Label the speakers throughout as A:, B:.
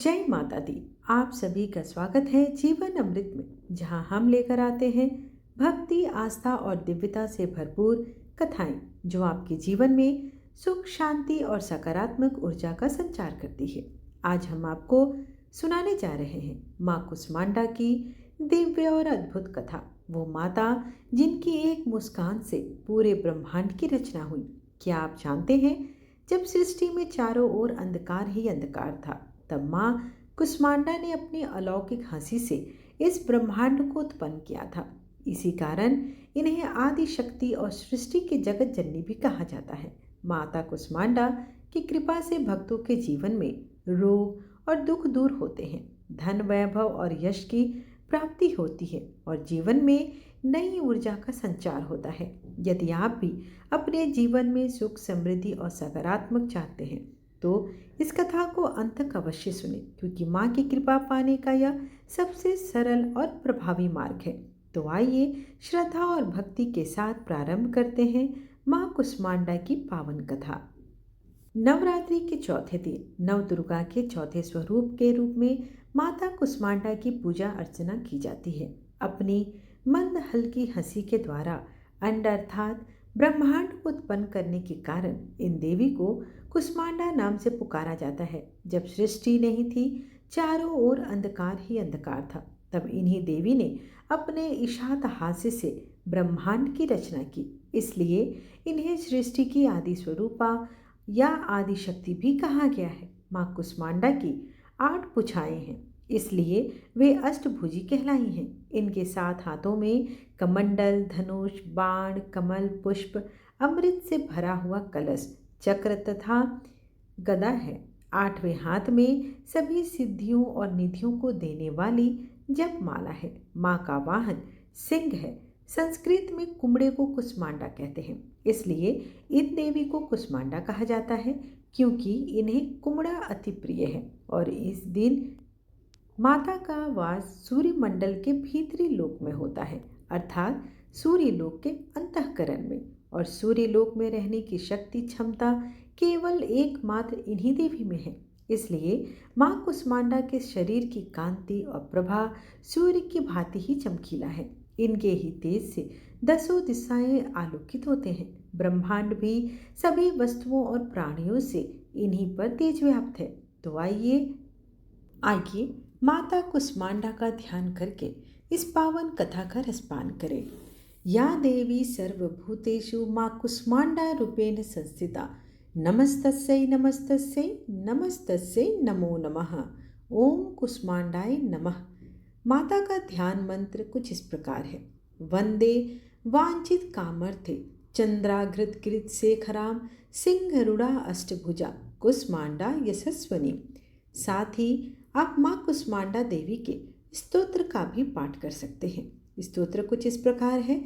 A: जय माता दी। आप सभी का स्वागत है जीवन अमृत में, जहां हम लेकर आते हैं भक्ति, आस्था और दिव्यता से भरपूर कथाएं जो आपके जीवन में सुख, शांति और सकारात्मक ऊर्जा का संचार करती है। आज हम आपको सुनाने जा रहे हैं माँ कुष्मांडा की दिव्य और अद्भुत कथा। वो माता जिनकी एक मुस्कान से पूरे ब्रह्मांड की रचना हुई। क्या आप जानते हैं, जब सृष्टि में चारों ओर अंधकार ही अंधकार था, तब माँ कुष्मांडा ने अपनी अलौकिक हंसी से इस ब्रह्मांड को उत्पन्न किया था। इसी कारण इन्हें आदि शक्ति और सृष्टि के जगत जननी भी कहा जाता है। माता कुष्मांडा की कृपा से भक्तों के जीवन में रोग और दुख दूर होते हैं, धन, वैभव और यश की प्राप्ति होती है और जीवन में नई ऊर्जा का संचार होता है। यदि आप भी अपने जीवन में सुख, समृद्धि और सकारात्मक चाहते हैं तो इस कथा को अंत तक अवश्य सुने, क्योंकि माँ की कृपा पाने का यह सबसे सरल और प्रभावी मार्ग है। तो आइए श्रद्धा और भक्ति के साथ प्रारंभ करते हैं माँ कुष्मांडा की पावन कथा। नवरात्रि के चौथे दिन नवदुर्गा के चौथे स्वरूप के रूप में माता कुष्मांडा की पूजा अर्चना की जाती है। अपनी मंद हल्की हंसी के द्वारा अंड अर्थात ब्रह्मांड को उत्पन्न करने के कारण इन देवी को कुष्मांडा नाम से पुकारा जाता है। जब सृष्टि नहीं थी, चारों ओर अंधकार ही अंधकार था, तब इन्हीं देवी ने अपने इशात हास्य से ब्रह्मांड की रचना की। इसलिए इन्हें सृष्टि की आदि स्वरूपा या आदि शक्ति भी कहा गया है। माँ कुष्मांडा की 8 भुजाएं हैं, इसलिए वे अष्टभुजी कहलाई हैं। इनके 7 हाथों में कमंडल, धनुष, बाण, कमल, पुष्प, अमृत से भरा हुआ कलश, चक्र तथा गदा है। 8वें हाथ में सभी सिद्धियों और निधियों को देने वाली जप माला है। माँ का वाहन सिंह है। संस्कृत में कुमड़े को कुष्मांडा कहते हैं, इसलिए इन देवी को कुष्मांडा कहा जाता है, क्योंकि इन्हें कुमड़ा अति प्रिय है। और इस दिन माता का वास सूर्य मंडल के भीतरी लोक में होता है, अर्थात सूर्य लोक के अंतःकरण में। और सूर्य लोक में रहने की शक्ति, क्षमता केवल एकमात्र इन्हीं देवी में है। इसलिए माँ कुष्मांडा के शरीर की कांति और प्रभा सूर्य की भांति ही चमकीला है। इनके ही तेज से 10 दिशाएं आलोकित होते हैं। ब्रह्मांड भी सभी वस्तुओं और प्राणियों से इन्हीं पर तेज व्याप्त है। तो आइए माता कुष्मांडा का ध्यान करके इस पावन कथा का रसपान करें। या देवी सर्वभूतेषु माँ कुष्मांडा रूपेण संस्थिता, नमस्तस्यै नमस्तस्यै नमस्तस्यै नमो नमः। ओम कुष्मांडाय नमः। माता का ध्यान मंत्र कुछ इस प्रकार है। वंदे वांछित कामर्थे चंद्राघृत कृत शेखराम, सिंहरूढ़ा अष्टभुजा कुष्मांडा यशस्वनी। साथ ही आप माँ कुष्मांडा देवी के स्तोत्र का भी पाठ कर सकते हैं। स्तोत्र कुछ इस प्रकार है।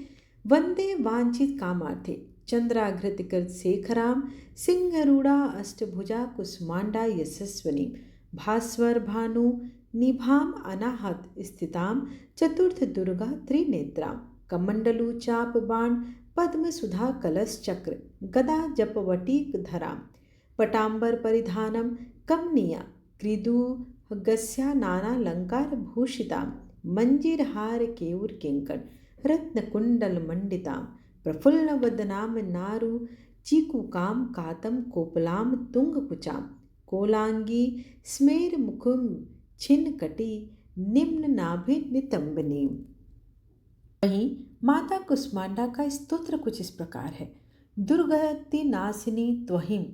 A: वंदे वांछित कामार्थे चंद्राघृत कृत शेखराम, सिंहरूढ़ा अष्टभुजा कुष्मांडा यशस्वनी, भास्वर भानु निभाम अनाहत स्थिताम, चतुर्थ दुर्गा त्रिनेत्राम, कमंडलु चाप बाण पद्म सुधा कलश चक्र गदा जपवटीक धराम, पटांबर परिधानम कमनीया कृदु गस्या नानालंकार भूषिताम, मंजीरहार केयूर किंकण रत्नकुंडल मंडिताम, प्रफुल्ल वदनाम नारु चीकुकाम कातम कोपलाम तुंगकुचाम, कोलांगी स्मेर मुखुम छिन्न कटी निम्न नाभि नितंबनी। वहीं माता कुष्मांडा का स्तोत्र कुछ इस प्रकार है। दुर्गति नाशिनी त्वहिम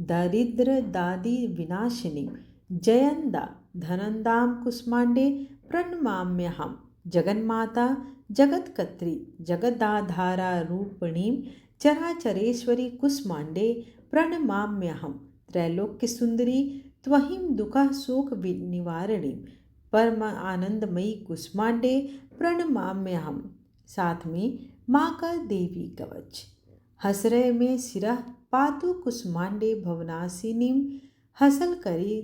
A: दारिद्र दादि विनाशिनी, जयंदा धनंदाम कुष्मांडे प्रणमाम्यहम्, जगन्माता जगत्कत्री जगदाधारा रूपिणीं, चराचरेश्वरी कुष्मांडे प्रणमाम्यहम्, त्रैलोक्य सुंदरी त्वहिं दुःख शोक निवारिणी, परम आनंदमयी कुष्मांडे प्रणमाम्यहम्। साथ में माँ का देवी कवच। हसरय में सिरह पातु कुष्मांडे भवनाशिनीं, हसल करी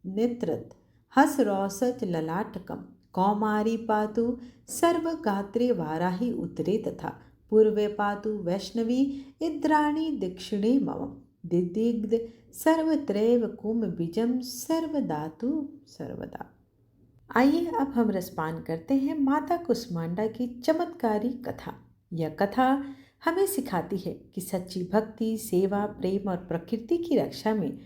A: नेत्रत हस रौसच ललाटकम, कौमारी पातु सर्वगात्रे वाराही उत्तरे, तथा पूर्वे पातु वैष्णवी इंद्राणी दक्षिणे मम, दिदिग्ध सर्वत्रैव कुम बीजम सर्वधातु सर्वदा। आइए अब हम रसपान करते हैं माता कुष्मांडा की चमत्कारी कथा। यह कथा हमें सिखाती है कि सच्ची भक्ति सेवा प्रेम और प्रकृति की रक्षा में,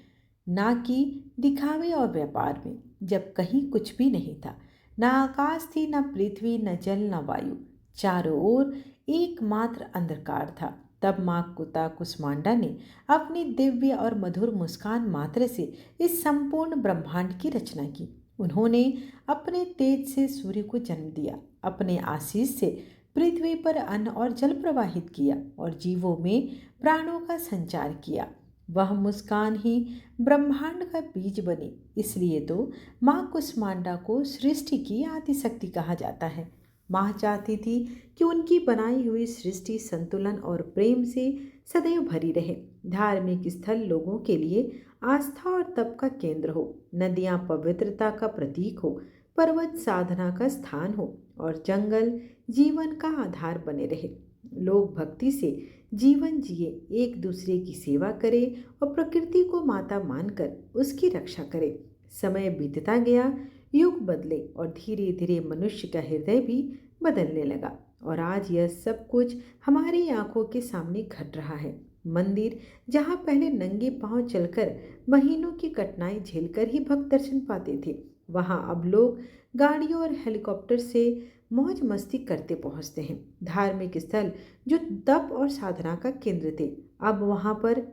A: ना कि दिखावे और व्यापार में। जब कहीं कुछ भी नहीं था, ना आकाश थी, ना पृथ्वी, न जल, न वायु, चारों ओर एकमात्र अंधकार था, तब माँ कुता कुष्मांडा ने अपनी दिव्य और मधुर मुस्कान मात्र से इस संपूर्ण ब्रह्मांड की रचना की। उन्होंने अपने तेज से सूर्य को जन्म दिया, अपने आशीष से पृथ्वी पर अन्न और जल प्रवाहित किया और जीवों में प्राणों का संचार किया। वह मुस्कान ही ब्रह्मांड का बीज बनी। इसलिए तो माँ कुष्मांडा को सृष्टि की आदि शक्ति कहा जाता है। माँ चाहती थी कि उनकी बनाई हुई सृष्टि संतुलन और प्रेम से सदैव भरी रहे। धार्मिक स्थल लोगों के लिए आस्था और तप का केंद्र हो, नदियाँ पवित्रता का प्रतीक हो, पर्वत साधना का स्थान हो और जंगल जीवन का आधार बने रहे। लोग भक्ति से जीवन जिए, एक दूसरे की सेवा करें और प्रकृति को माता मानकर उसकी रक्षा करें। समय बीतता गया, युग बदले और धीरे धीरे मनुष्य का हृदय भी बदलने लगा और आज यह सब कुछ हमारी आंखों के सामने घट रहा है। मंदिर जहाँ पहले नंगे पांव चलकर महीनों की कठिनाई झेलकर ही भक्त दर्शन पाते थे, वहाँ अब लोग गाड़ियों और हेलीकॉप्टर से मौज मस्ती करते पहुँचते हैं। धार्मिक स्थल जो तप और साधना का केंद्र थे, अब वहाँ पर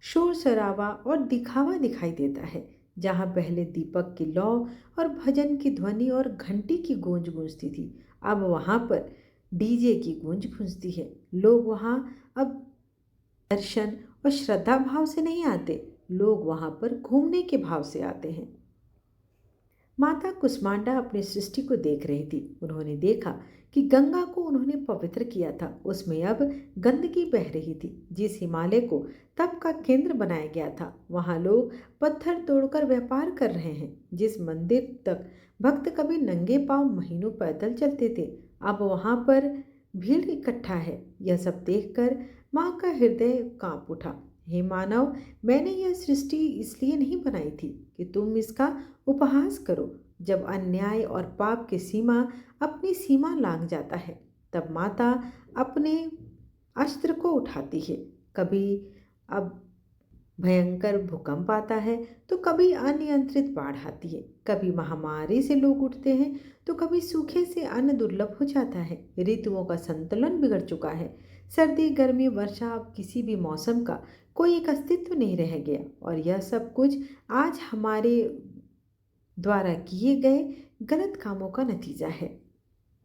A: शोर शराबा और दिखावा दिखाई देता है। जहाँ पहले दीपक की लौ और भजन की ध्वनि और घंटी की गूंज गूंजती थी, अब वहाँ पर डीजे की गूंज गूंजती है। लोग वहाँ अब दर्शन और श्रद्धा भाव से नहीं आते, लोग वहाँ पर घूमने के भाव से आते हैं। माता कुष्मांडा अपनी सृष्टि को देख रही थी। उन्होंने देखा कि गंगा को उन्होंने पवित्र किया था, उसमें अब गंदगी बह रही थी। जिस हिमालय को तप का केंद्र बनाया गया था, वहाँ लोग पत्थर तोड़कर व्यापार कर रहे हैं। जिस मंदिर तक भक्त कभी नंगे पांव महीनों पैदल चलते थे, अब वहाँ पर भीड़ इकट्ठा है। यह सब देखकर माँ का हृदय कांप उठा। हे मानव, मैंने यह सृष्टि इसलिए नहीं बनाई थी कि तुम इसका उपहास करो। जब अन्याय और पाप की सीमा अपनी सीमा लांघ जाता है, तब माता अपने अस्त्र को उठाती है। कभी अब भयंकर भूकंप आता है, तो कभी अनियंत्रित बाढ़ आती है, कभी महामारी से लोग उठते हैं, तो कभी सूखे से अन्न दुर्लभ हो जाता है। ऋतुओं का संतुलन बिगड़ चुका है। सर्दी गर्मी वर्षा, अब किसी भी मौसम का कोई एक अस्तित्व नहीं रह गया और यह सब कुछ आज हमारे द्वारा किए गए गलत कामों का नतीजा है।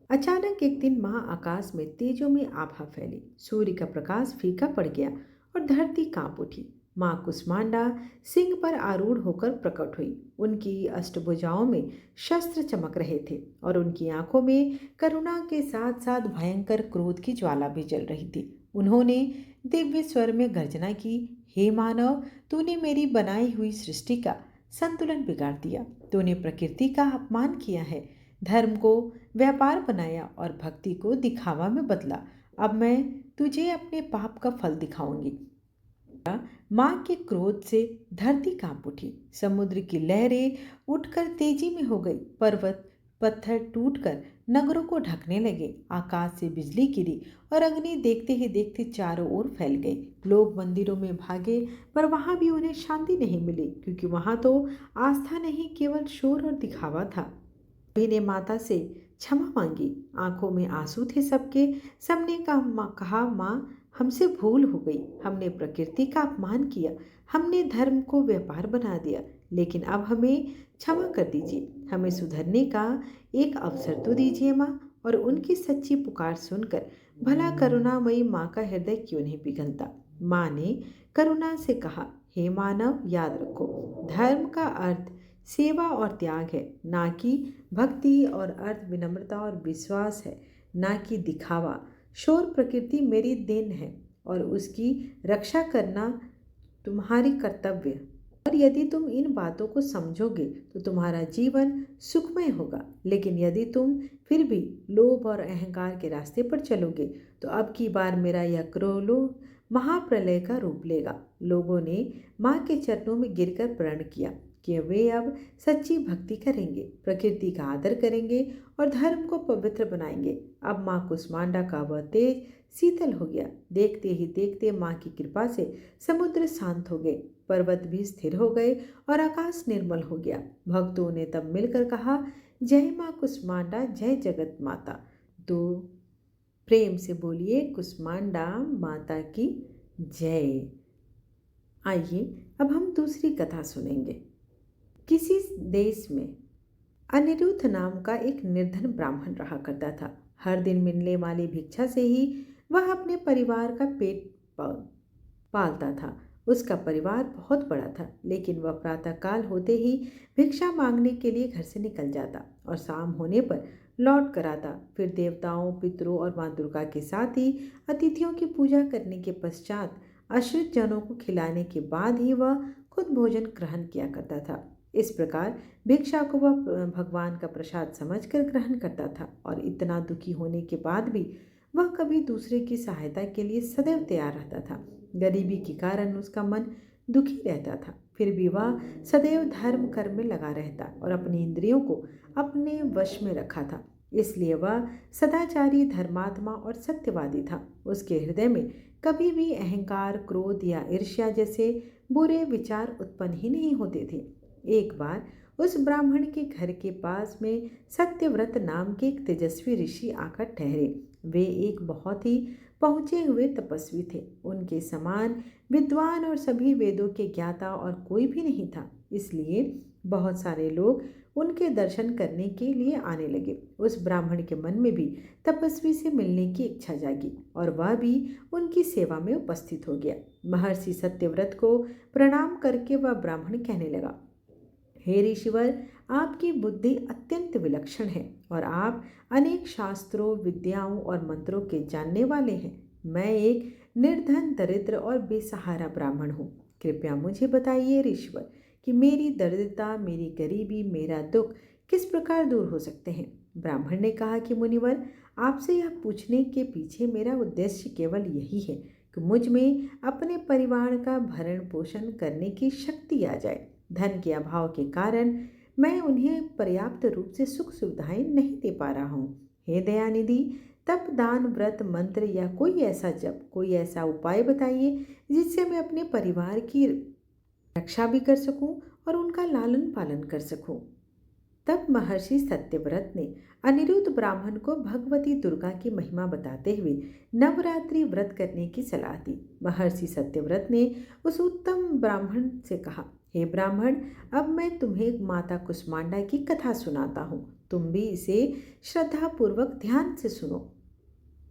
A: अचानक एक दिन महाआकाश में तेजों में आभा फैली, सूर्य का प्रकाश फीका पड़ गया और धरती कांप उठी। माँ कुष्मांडा सिंह पर आरूढ़ होकर प्रकट हुई। उनकी अष्टभुजाओं में शस्त्र चमक रहे थे और उनकी आंखों में करुणा के साथ साथ भयंकर क्रोध की ज्वाला भी जल रही थी। उन्होंने दिव्य स्वर में गर्जना की, हे मानव, तूने मेरी बनाई हुई सृष्टि का संतुलन बिगाड़ दिया। तूने प्रकृति का अपमान किया है, धर्म को व्यापार बनाया और भक्ति को दिखावा में बदला। अब मैं तुझे अपने पाप का फल दिखाऊंगी। माँ के क्रोध से धरती कांप उठी, समुद्र की लहरें उठकर तेजी में हो गई, पर्वत पत्थर टूटकर नगरों को ढकने लगे, आकाश से बिजली गिरी और अग्नि देखते ही देखते चारों ओर फैल गई। लोग मंदिरों में भागे, पर वहां भी उन्हें शांति नहीं मिली, क्योंकि वहां तो आस्था नहीं, केवल शोर और दिखावा था। सभी ने माता से क्षमा मांगी, आंखों में आंसू थे सबके। सबने कहा, माँ, हमसे भूल हो गई, हमने प्रकृति का अपमान किया, हमने धर्म को व्यापार बना दिया, लेकिन अब हमें क्षमा कर दीजिए, हमें सुधरने का एक अवसर तो दीजिए माँ। और उनकी सच्ची पुकार सुनकर भला करुणामयी माँ का हृदय क्यों नहीं पिघलता। माँ ने करुणा से कहा, हे मानव, याद रखो, धर्म का अर्थ सेवा और त्याग है, ना कि भक्ति, और अर्थ विनम्रता और विश्वास है, ना कि दिखावा। शोर प्रकृति मेरी देन है और उसकी रक्षा करना तुम्हारी कर्तव्य है। और यदि तुम इन बातों को समझोगे तो तुम्हारा जीवन सुखमय होगा, लेकिन यदि तुम फिर भी लोभ और अहंकार के रास्ते पर चलोगे तो अब की बार मेरा यह महाप्रलय का रूप लेगा। लोगों ने माँ के चरणों में गिरकर प्रण किया कि वे अब सच्ची भक्ति करेंगे, प्रकृति का आदर करेंगे और धर्म को पवित्र बनाएंगे। अब माँ कुष्मांडा का वह तेज शीतल हो गया। देखते ही देखते माँ की कृपा से समुद्र शांत हो गए, पर्वत भी स्थिर हो गए और आकाश निर्मल हो गया। भक्तों ने तब मिलकर कहा, जय माँ कुष्मांडा, जय जगत माता। तो प्रेम से बोलिए कुष्मांडा माता की जय। आइए अब हम दूसरी कथा सुनेंगे। किसी देश में अनिरुद्ध नाम का एक निर्धन ब्राह्मण रहा करता था। हर दिन मिलने वाली भिक्षा से ही वह अपने परिवार का पेट पालता था। उसका परिवार बहुत बड़ा था, लेकिन वह प्रातःकाल होते ही भिक्षा मांगने के लिए घर से निकल जाता और शाम होने पर लौट कर आता। फिर देवताओं, पितरों और माँ दुर्गा के साथ ही अतिथियों की पूजा करने के पश्चात आश्रित जनों को खिलाने के बाद ही वह खुद भोजन ग्रहण किया करता था। इस प्रकार भिक्षा को वह भगवान का प्रसाद समझकर ग्रहण करता था और इतना दुखी होने के बाद भी वह कभी दूसरे की सहायता के लिए सदैव तैयार रहता था। गरीबी के कारण उसका मन दुखी रहता था, फिर भी वह सदैव धर्म कर्म में लगा रहता और अपनी इंद्रियों को अपने वश में रखा था। इसलिए वह सदाचारी, धर्मात्मा और सत्यवादी था। उसके हृदय में कभी भी अहंकार, क्रोध या ईर्ष्या जैसे बुरे विचार उत्पन्न ही नहीं होते थे। एक बार उस ब्राह्मण के घर के पास में सत्यव्रत नाम के एक तेजस्वी ऋषि आकर ठहरे। वे एक बहुत ही पहुँचे हुए तपस्वी थे। उनके समान विद्वान और सभी वेदों के ज्ञाता और कोई भी नहीं था। इसलिए बहुत सारे लोग उनके दर्शन करने के लिए आने लगे। उस ब्राह्मण के मन में भी तपस्वी से मिलने की इच्छा जागी और वह भी उनकी सेवा में उपस्थित हो गया। महर्षि सत्यव्रत को प्रणाम करके वह ब्राह्मण कहने लगा, हे ऋषिवर, आपकी बुद्धि अत्यंत विलक्षण है और आप अनेक शास्त्रों, विद्याओं और मंत्रों के जानने वाले हैं। मैं एक निर्धन, दरिद्र और बेसहारा ब्राह्मण हूँ। कृपया मुझे बताइए ऋषिवर कि मेरी दरिद्रता, मेरी गरीबी, मेरा दुख किस प्रकार दूर हो सकते हैं। ब्राह्मण ने कहा कि मुनिवर, आपसे यह पूछने के पीछे मेरा उद्देश्य केवल यही है कि मुझ में अपने परिवार का भरण पोषण करने की शक्ति आ जाए। धन के अभाव के कारण मैं उन्हें पर्याप्त रूप से सुख सुविधाएं नहीं दे पा रहा हूँ। हे दयानिधि, तप, दान, व्रत, मंत्र या कोई ऐसा जप, कोई ऐसा उपाय बताइए जिससे मैं अपने परिवार की रक्षा भी कर सकूं और उनका लालन पालन कर सकूं। तब महर्षि सत्यव्रत ने अनिरुद्ध ब्राह्मण को भगवती दुर्गा की महिमा बताते हुए नवरात्रि व्रत करने की सलाह दी। महर्षि सत्यव्रत ने उस उत्तम ब्राह्मण से कहा, हे ब्राह्मण, अब मैं तुम्हें माता कुष्मांडा की कथा सुनाता हूँ। तुम भी इसे श्रद्धापूर्वक ध्यान से सुनो।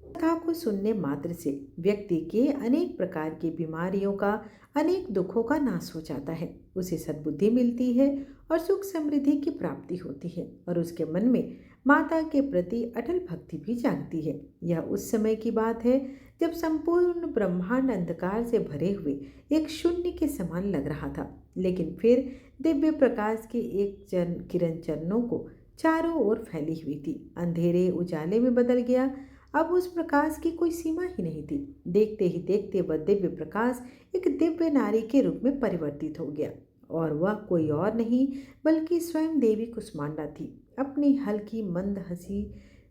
A: कथा को सुनने मात्र से व्यक्ति के अनेक प्रकार की बीमारियों का, अनेक दुखों का नाश हो जाता है। उसे सद्बुद्धि मिलती है और सुख समृद्धि की प्राप्ति होती है और उसके मन में माता के प्रति अटल भक्ति भी जागती है। यह उस समय की बात है जब संपूर्ण ब्रह्मांड अंधकार से भरे हुए एक शून्य के समान लग रहा था, लेकिन फिर दिव्य प्रकाश की एक किरण चरणों को चारों ओर फैली हुई थी। अंधेरे उजाले में बदल गया। अब उस प्रकाश की कोई सीमा ही नहीं थी। देखते ही देखते वह दिव्य प्रकाश एक दिव्य नारी के रूप में परिवर्तित हो गया और वह कोई और नहीं बल्कि स्वयं देवी कुष्मांडा थी। अपनी हल्की, मंद हंसी,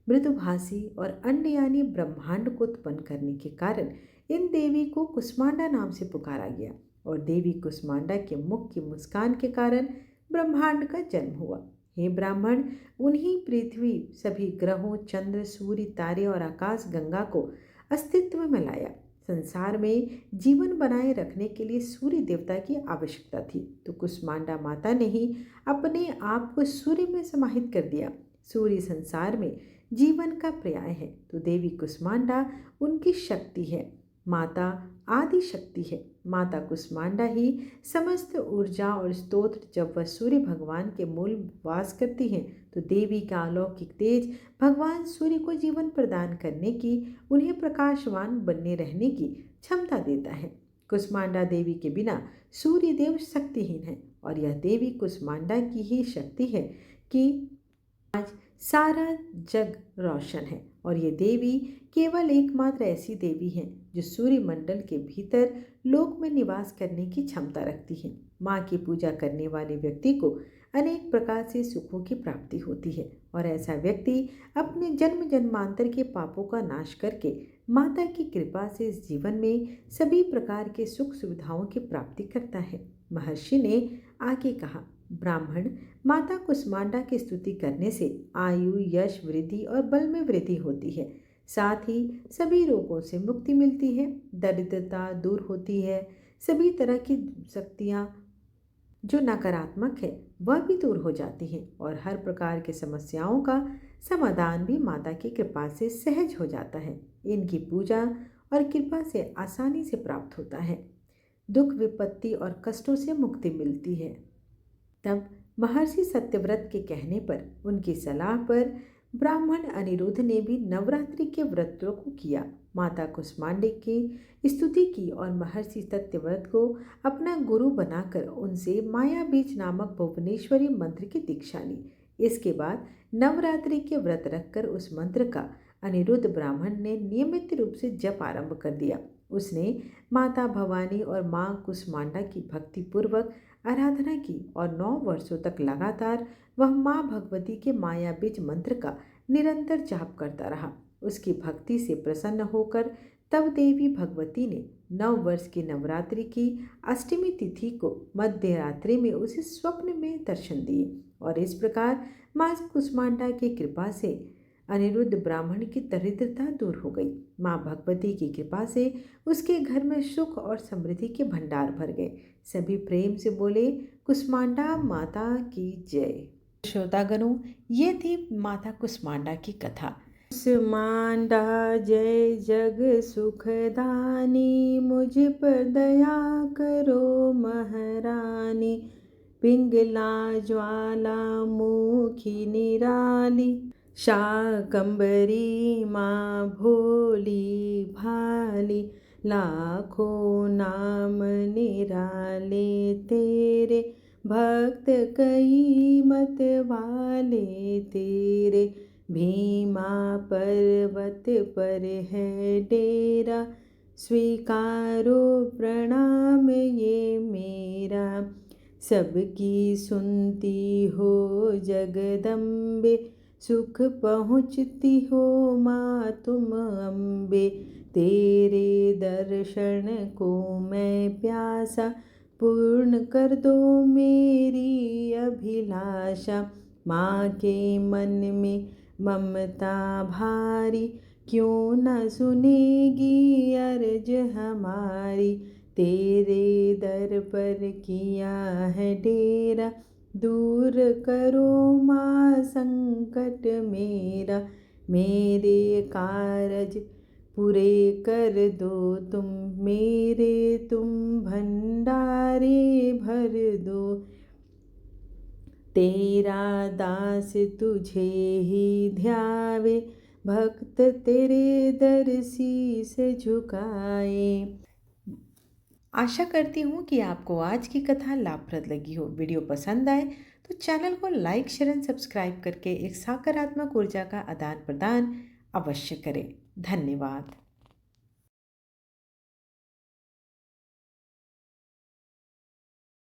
A: मृदुभाषी और अन्य यानी ब्रह्मांड को उत्पन्न करने के कारण इन देवी को कुष्मांडा नाम से पुकारा गया और देवी कुष्मांडा के मुख की मुस्कान के कारण ब्रह्मांड का जन्म हुआ। हे ब्राह्मण, उन्हीं पृथ्वी, सभी ग्रहों, चंद्र, सूर्य, तारे और आकाश गंगा को अस्तित्व में लाया। संसार में जीवन बनाए रखने के लिए सूर्य देवता की आवश्यकता थी, तो कुष्मांडा माता ने ही अपने आप को सूर्य में समाहित कर दिया। सूर्य संसार में जीवन का पर्याय है, तो देवी कुष्मांडा उनकी शक्ति है। माता आदि शक्ति है। माता कुष्मांडा ही समस्त ऊर्जा और स्तोत्र। जब वह सूर्य भगवान के मूल वास करती हैं, तो देवी का अलौकिक तेज भगवान सूर्य को जीवन प्रदान करने की, उन्हें प्रकाशवान बने रहने की क्षमता देता है। कुष्मांडा देवी के बिना सूर्य देव शक्तिहीन है और यह देवी कुष्मांडा की ही शक्ति है कि सारा जग रोशन है और ये देवी केवल एकमात्र ऐसी देवी है जो सूर्य मंडल के भीतर लोक में निवास करने की क्षमता रखती है। माँ की पूजा करने वाले व्यक्ति को अनेक प्रकार से सुखों की प्राप्ति होती है और ऐसा व्यक्ति अपने जन्म जन्मांतर के पापों का नाश करके माता की कृपा से इस जीवन में सभी प्रकार के सुख सुविधाओं की प्राप्ति करता है। महर्षि ने आगे कहा, ब्राह्मण माता कुष्मांडा की स्तुति करने से आयु, यश वृद्धि और बल में वृद्धि होती है। साथ ही सभी रोगों से मुक्ति मिलती है, दरिद्रता दूर होती है, सभी तरह की शक्तियाँ जो नकारात्मक है वह भी दूर हो जाती हैं और हर प्रकार की समस्याओं का समाधान भी माता की कृपा से सहज हो जाता है। इनकी पूजा और कृपा से आसानी से प्राप्त होता है, दुख विपत्ति और कष्टों से मुक्ति मिलती है। तब महर्षि सत्यव्रत के कहने पर, उनकी सलाह पर ब्राह्मण अनिरुद्ध ने भी नवरात्रि के व्रतों को किया, माता कुष्मांडा की स्तुति की और महर्षि सत्यव्रत को अपना गुरु बनाकर उनसे माया बीज नामक भुवनेश्वरी मंत्र की दीक्षा ली। इसके बाद नवरात्रि के व्रत रखकर उस मंत्र का अनिरुद्ध ब्राह्मण ने नियमित रूप से जप आरंभ कर दिया। उसने माता भवानी और माँ कुष्मांडा की भक्तिपूर्वक आराधना की और 9 वर्षों तक लगातार वह माँ भगवती के माया बीज मंत्र का निरंतर जाप करता रहा। उसकी भक्ति से प्रसन्न होकर तब देवी भगवती ने 9 वर्ष की नवरात्रि की अष्टमी तिथि को मध्य रात्रि में उसे स्वप्न में दर्शन दिए और इस प्रकार माँ कुष्मांडा की कृपा से अनिरुद्ध ब्राह्मण की दरिद्रता दूर हो गई। माँ भगवती की कृपा से उसके घर में सुख और समृद्धि के भंडार भर गए। सभी प्रेम से बोले, कुष्मांडा माता की जय। श्रोतागणों, ये थी माता कुष्मांडा की कथा। कुष्मांडा जय जग सुखदानी, मुझ पर दया करो महारानी। पिंगला ज्वाला मुखी निराली, शाकंबरी माँ भोली भाली। लाखों नाम निराले तेरे, भक्त कई मत वाले तेरे। भीमा पर्वत पर है डेरा, स्वीकारो प्रणाम ये मेरा। सबकी सुनती हो जगदम्बे, सुख पहुँचती हो माँ तुम अम्बे। तेरे दर्शन को मैं प्यासा, पूर्ण कर दो मेरी अभिलाषा। माँ के मन में ममता भारी, क्यों न सुनेगी अर्ज हमारी। तेरे दर पर किया है डेरा, दूर करो माँ संकट मेरा। मेरे कारज पूरे कर दो तुम, मेरे तुम भंडारे भर दो। तेरा दास तुझे ही ध्यावे, भक्त तेरे दर शीस झुकाए। आशा करती हूँ कि आपको आज की कथा लाभप्रद लगी हो। वीडियो पसंद आए तो चैनल को लाइक, शेयर एंड सब्सक्राइब करके एक सकारात्मक ऊर्जा का आदान प्रदान अवश्य करें। धन्यवाद।